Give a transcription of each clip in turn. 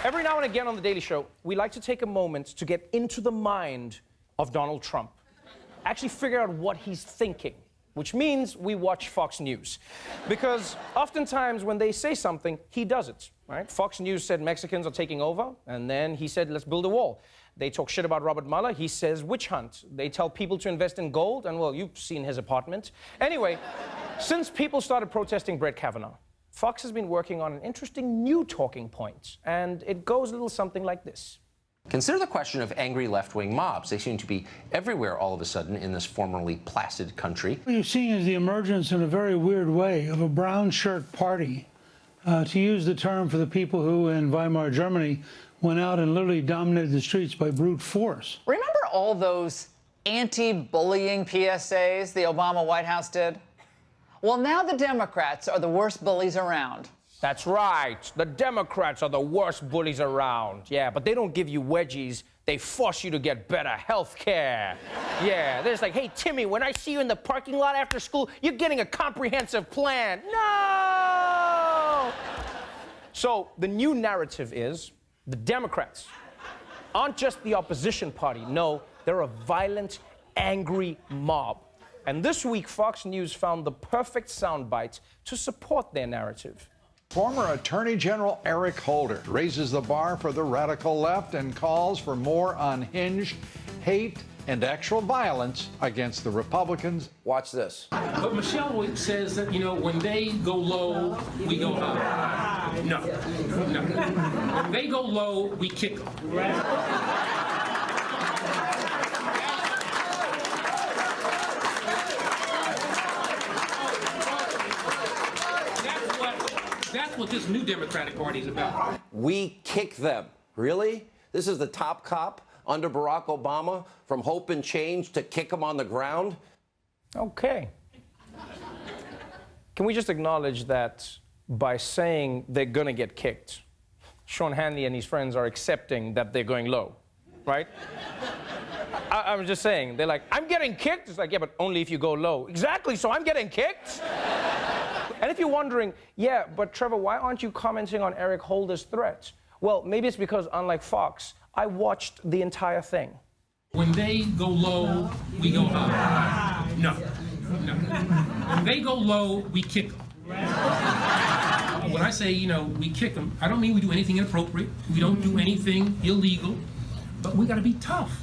Every now and again on The Daily Show, we like to take a moment to get into the mind of Donald Trump. Actually figure out what he's thinking, which means we watch Fox News. Because oftentimes when they say something, he does it, right? Fox News said Mexicans are taking over, and then he said, let's build a wall. They talk shit about Robert Mueller, he says witch hunt. They tell people to invest in gold, and well, you've seen his apartment. Anyway, since people started protesting Brett Kavanaugh, Fox has been working on an interesting new talking point, and it goes a little something like this. Consider the question of angry left-wing mobs. They seem to be everywhere all of a sudden in this formerly placid country. What you're seeing is the emergence in a very weird way of a brown shirt party, to use the term for the people who in Weimar Germany went out and literally dominated the streets by brute force. Remember all those anti-bullying PSAs the Obama White House did? Well, now the Democrats are the worst bullies around. That's right. The Democrats are the worst bullies around. Yeah, but they don't give you wedgies. They force you to get better health care. Yeah, they're just like, hey, Timmy, when I see you in the parking lot after school, you're getting a comprehensive plan. No! So the new narrative is the Democrats aren't just the opposition party. No, they're a violent, angry mob. And this week, Fox News found the perfect soundbite to support their narrative. Former Attorney General Eric Holder raises the bar for the radical left and calls for more unhinged hate and actual violence against the Republicans. Watch this. But Michelle says that, you know, when they go low, we go high. No. When they go low, we kick them. That's what this new Democratic Party is about. We kick them. Really? This is the top cop under Barack Obama from Hope and Change to kick them on the ground? Okay. Can we just acknowledge that by saying they're gonna get kicked, Sean Hannity and his friends are accepting that they're going low, right? I'm just saying, they're like, I'm getting kicked? It's like, yeah, but only if you go low. Exactly, so I'm getting kicked? And if you're wondering, yeah, but Trevor, why aren't you commenting on Eric Holder's threats? Well, maybe it's because, unlike Fox, I watched the entire thing. When they go low, we go high. No. When they go low, we kick them. When I say, you know, we kick them, I don't mean we do anything inappropriate. We don't do anything illegal, but we gotta be tough.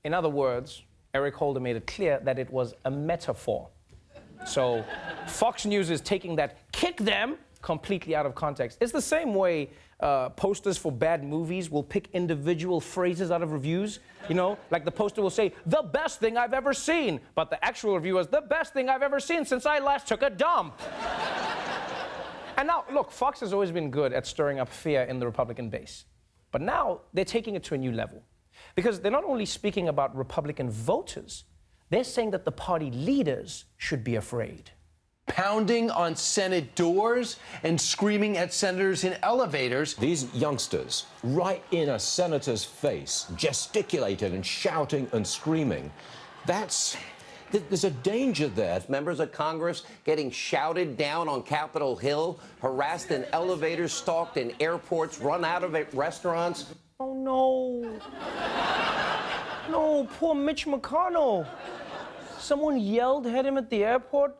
In other words, Eric Holder made it clear that it was a metaphor. So Fox News is taking that kick them completely out of context. It's the same way posters for bad movies will pick individual phrases out of reviews. You know, like the poster will say, the best thing I've ever seen. But the actual review is, the best thing I've ever seen since I last took a dump. And now, look, Fox has always been good at stirring up fear in the Republican base. But now they're taking it to a new level. Because they're not only speaking about Republican voters, they're saying that the party leaders should be afraid. Pounding on Senate doors and screaming at senators in elevators. These youngsters, right in a senator's face, gesticulating and shouting and screaming. There's a danger there. Members of Congress getting shouted down on Capitol Hill, harassed in elevators, stalked in airports, run out of restaurants. Oh, no. No, poor Mitch McConnell. Someone yelled at him at the airport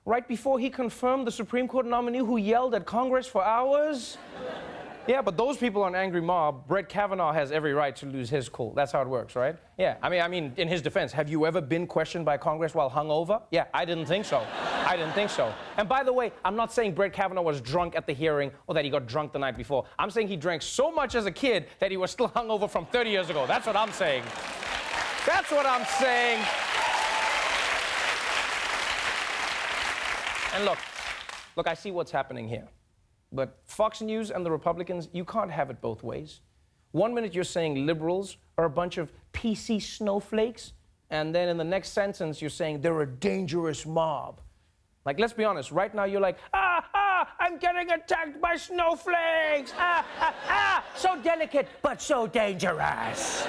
right before he confirmed the Supreme Court nominee who yelled at Congress for hours. Yeah, but those people are an angry mob. Brett Kavanaugh has every right to lose his cool. That's how it works, right? Yeah, I mean, in his defense, have you ever been questioned by Congress while hungover? Yeah, I didn't think so. I didn't think so. And by the way, I'm not saying Brett Kavanaugh was drunk at the hearing or that he got drunk the night before. I'm saying he drank so much as a kid that he was still hungover from 30 years ago. That's what I'm saying. That's what I'm saying. And look, I see what's happening here. But Fox News and the Republicans, you can't have it both ways. One minute you're saying liberals are a bunch of PC snowflakes, and then in the next sentence you're saying they're a dangerous mob. Like, let's be honest, right now you're like, I'm getting attacked by snowflakes! So delicate, but so dangerous.